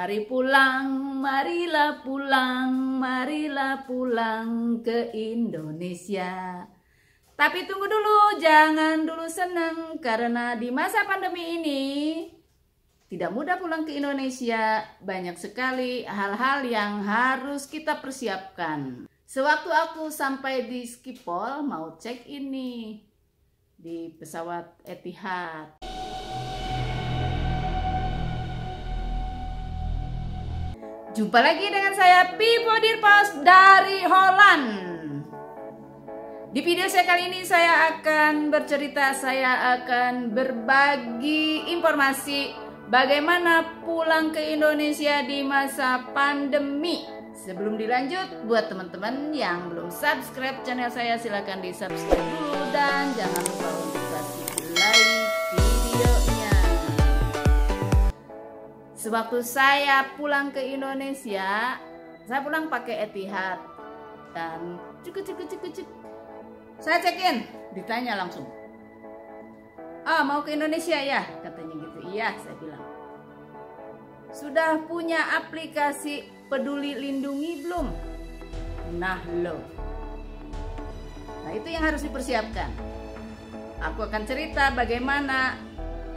Mari pulang, marilah pulang ke Indonesia. Tapi tunggu dulu, jangan dulu seneng, karena di masa pandemi ini tidak mudah pulang ke Indonesia. Banyak sekali hal-hal yang harus kita persiapkan. Sewaktu aku sampai di Schiphol, mau cek ini di pesawat Etihad. Jumpa lagi dengan saya Pipo Dirpos dari Holland. Di video saya kali ini saya akan bercerita, saya akan berbagi informasi bagaimana pulang ke Indonesia di masa pandemi. Sebelum dilanjut, buat teman-teman yang belum subscribe channel saya, silahkan di subscribe dulu dan jangan lupa untuk kasih like videonya. Sewaktu saya pulang ke Indonesia, saya pulang pakai Etihad dan cuk. Saya check in, ditanya langsung, mau ke Indonesia ya? Katanya gitu. Iya, saya bilang. Sudah punya aplikasi Peduli Lindungi belum? Nah itu yang harus dipersiapkan. Aku akan cerita bagaimana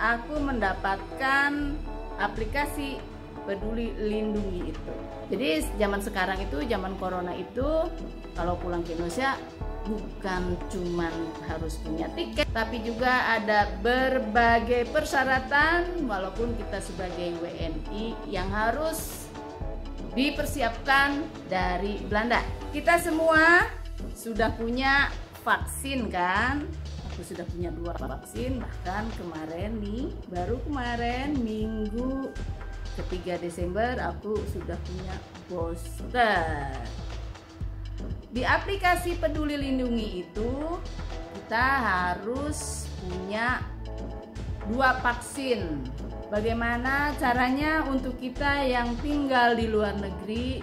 aku mendapatkan aplikasi Peduli Lindungi itu. Jadi zaman sekarang itu, zaman corona itu, kalau pulang ke Indonesia bukan cuman harus punya tiket, tapi juga ada berbagai persyaratan walaupun kita sebagai WNI yang harus dipersiapkan dari Belanda. Kita semua sudah punya vaksin kan? Aku sudah punya 2 vaksin, bahkan kemarin nih, baru kemarin minggu ke-3 Desember aku sudah punya booster. Di aplikasi Peduli Lindungi itu kita harus punya 2 vaksin. Bagaimana caranya untuk kita yang tinggal di luar negeri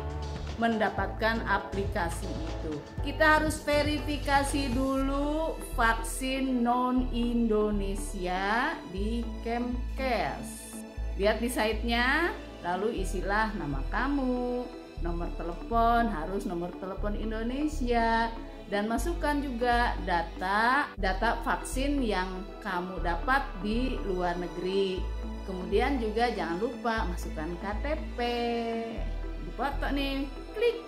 mendapatkan aplikasi itu? Kita harus verifikasi dulu vaksin non-Indonesia di Kemkes. Lihat di site-nya, lalu isilah nama kamu, nomor telepon, harus nomor telepon Indonesia, dan masukkan juga data vaksin yang kamu dapat di luar negeri. Kemudian juga jangan lupa masukkan KTP. Foto nih, klik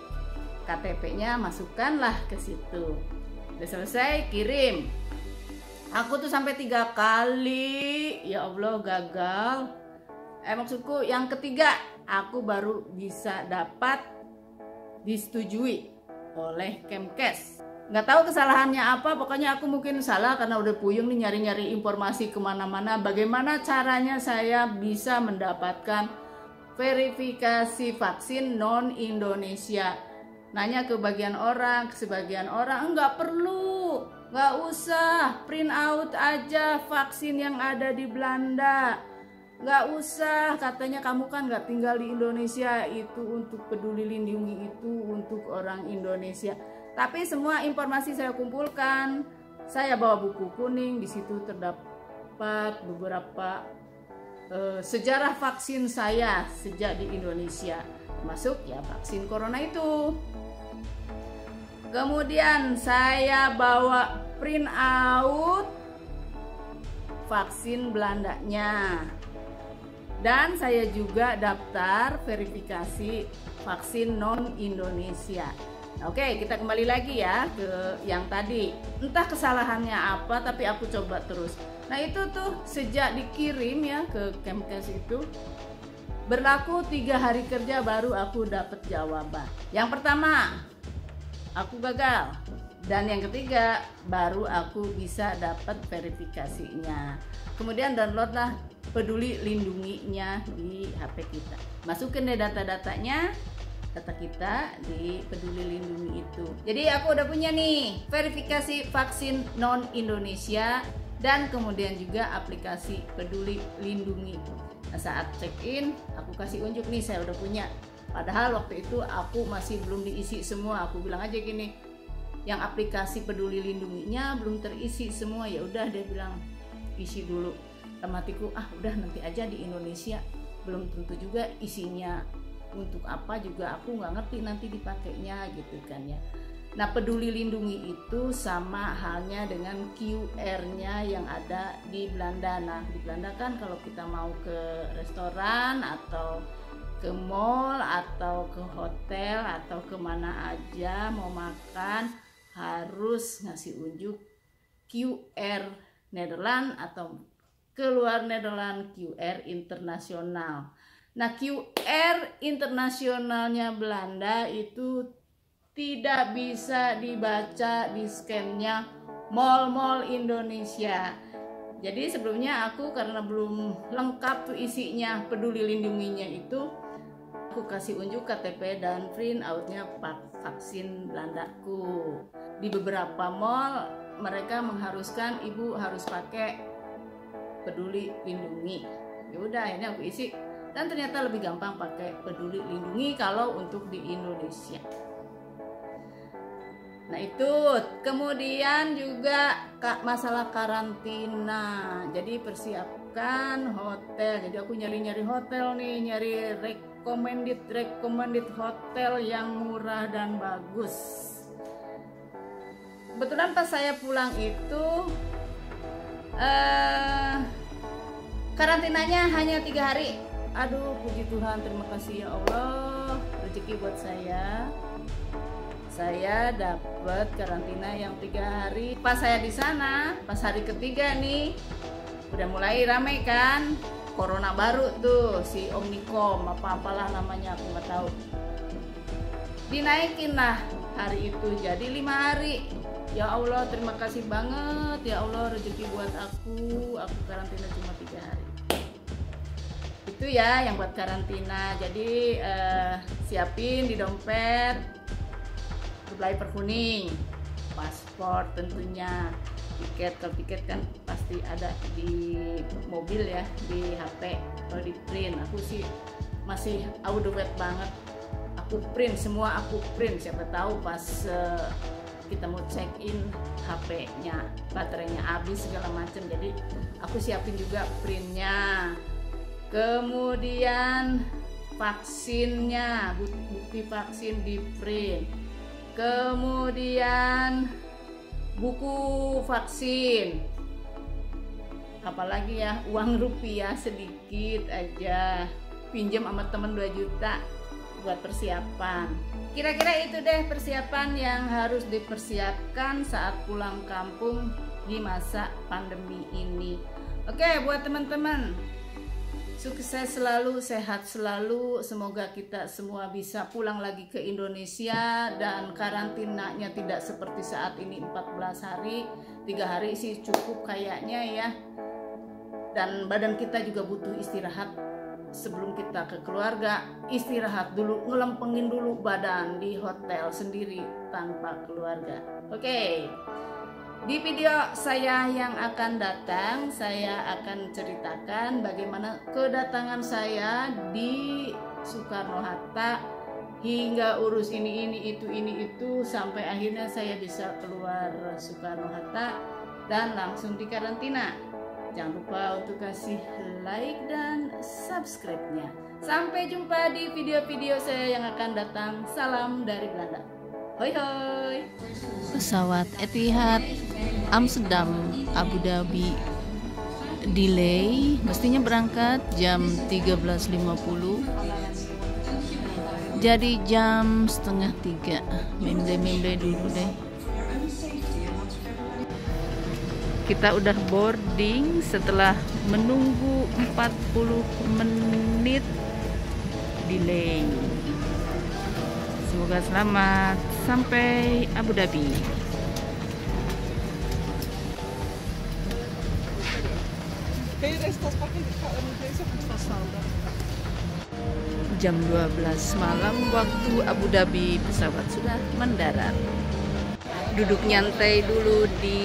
KTP-nya, masukkanlah ke situ. Udah selesai, kirim. Aku tuh sampai 3 kali, ya Allah, gagal. Maksudku yang ketiga aku baru bisa dapat disetujui oleh Kemkes. Nggak tahu kesalahannya apa, pokoknya aku mungkin salah karena udah puyeng nih nyari-nyari informasi kemana-mana. Bagaimana caranya saya bisa mendapatkan verifikasi vaksin non-Indonesia? Nanya ke sebagian orang nggak perlu, nggak usah, print out aja vaksin yang ada di Belanda. Nggak usah, katanya kamu kan nggak tinggal di Indonesia, itu untuk Peduli Lindungi itu untuk orang Indonesia. Tapi semua informasi saya kumpulkan, saya bawa buku kuning, di situ terdapat beberapa sejarah vaksin saya sejak di Indonesia, termasuk ya vaksin corona itu. Kemudian saya bawa print out vaksin Belandanya. Dan saya juga daftar verifikasi vaksin non-Indonesia. Oke, kita kembali lagi ya ke yang tadi. Entah kesalahannya apa, tapi aku coba terus. Nah itu tuh sejak dikirim ya ke Kemkes itu, berlaku 3 hari kerja baru aku dapat jawaban. Yang pertama, aku gagal. Dan yang ketiga, baru aku bisa dapat verifikasinya. Kemudian downloadlah Peduli Lindunginya di HP kita. Masukin deh data kita di Peduli Lindungi itu. Jadi aku udah punya nih verifikasi vaksin non-Indonesia dan kemudian juga aplikasi Peduli Lindungi. Nah, saat check-in aku kasih unjuk nih, saya udah punya. Padahal waktu itu aku masih belum diisi semua. Aku bilang aja gini, yang aplikasi Peduli Lindunginya belum terisi semua. Ya udah, dia bilang isi dulu. Tematiku udah nanti aja di Indonesia belum tentu juga isinya untuk apa juga aku nggak ngerti nanti dipakainya gitu kan ya. Nah, Peduli Lindungi itu sama halnya dengan QR-nya yang ada di Belanda. Nah, di Belanda kan kalau kita mau ke restoran atau ke mall atau ke hotel atau kemana aja mau makan harus ngasih unjuk QR Nederland atau keluar Nederland QR internasional. Nah, QR internasionalnya Belanda itu tidak bisa dibaca di scan-nya mall-mall Indonesia. Jadi sebelumnya aku karena belum lengkap tuh isinya Peduli Lindunginya itu, aku kasih unjuk KTP dan print out-nya vaksin Belandaku. Di beberapa mall mereka mengharuskan ibu harus pakai Peduli Lindungi. Ya udah, ini aku isi dan ternyata lebih gampang pakai Peduli Lindungi kalau untuk di Indonesia. Nah itu, kemudian juga masalah karantina. Jadi persiapkan hotel. Jadi aku nyari-nyari hotel nih, nyari recommended hotel yang murah dan bagus. Kebetulan pas saya pulang itu karantinanya hanya 3 hari. Aduh, puji Tuhan, terima kasih ya Allah, rezeki buat saya. Saya dapat karantina yang 3 hari. Pas saya di sana, pas hari ketiga nih, udah mulai ramai kan, corona baru tuh, si Omicron apa-apalah namanya, aku nggak tahu. Dinaikin lah hari itu jadi 5 hari. Ya Allah, terima kasih banget ya Allah, rezeki buat aku karantina cuma 3 hari. Itu ya yang buat karantina. Jadi siapin di dompet driver kuning, paspor tentunya, tiket. Kalau tiket kan pasti ada di mobil ya, di HP kalau di print. Aku sih masih awet banget, aku print semua, siapa tahu pas kita mau check in HP-nya baterainya habis segala macam, jadi aku siapin juga printnya. Kemudian vaksinnya, bukti vaksin di print. Kemudian buku vaksin, apalagi ya, uang rupiah sedikit aja, pinjam sama temen 2 juta buat persiapan. Kira-kira itu deh persiapan yang harus dipersiapkan saat pulang kampung di masa pandemi ini. Oke, buat teman-teman, sukses selalu, sehat selalu. Semoga kita semua bisa pulang lagi ke Indonesia dan karantinanya tidak seperti saat ini 14 hari. 3 hari sih cukup kayaknya ya. Dan badan kita juga butuh istirahat. Sebelum kita ke keluarga, istirahat dulu, ngelempengin dulu badan di hotel sendiri tanpa keluarga. Oke. Di video saya yang akan datang, saya akan ceritakan bagaimana kedatangan saya di Soekarno-Hatta hingga urus ini itu sampai akhirnya saya bisa keluar Soekarno-Hatta dan langsung dikarantina. Jangan lupa untuk kasih like dan subscribe-nya. Sampai jumpa di video-video saya yang akan datang. Salam dari Belanda. Hoi hoi. Pesawat Etihad Amsterdam Abu Dhabi delay, mestinya berangkat jam 13.50 jadi jam 2:30. Memble dulu deh. Kita udah boarding setelah menunggu 40 menit delay. Semoga selamat sampai Abu Dhabi. Jam 12 malam waktu Abu Dhabi, pesawat sudah mendarat. Duduk nyantai dulu di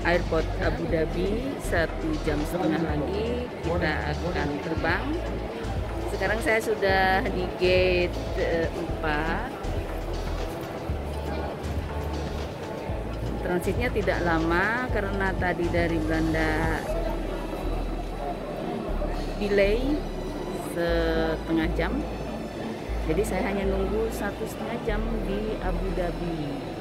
airport Abu Dhabi. 1,5 jam lagi kita akan terbang. Sekarang saya sudah di gate 4. Transitnya tidak lama karena tadi dari Belanda delay setengah jam. Jadi saya hanya nunggu 1,5 jam di Abu Dhabi.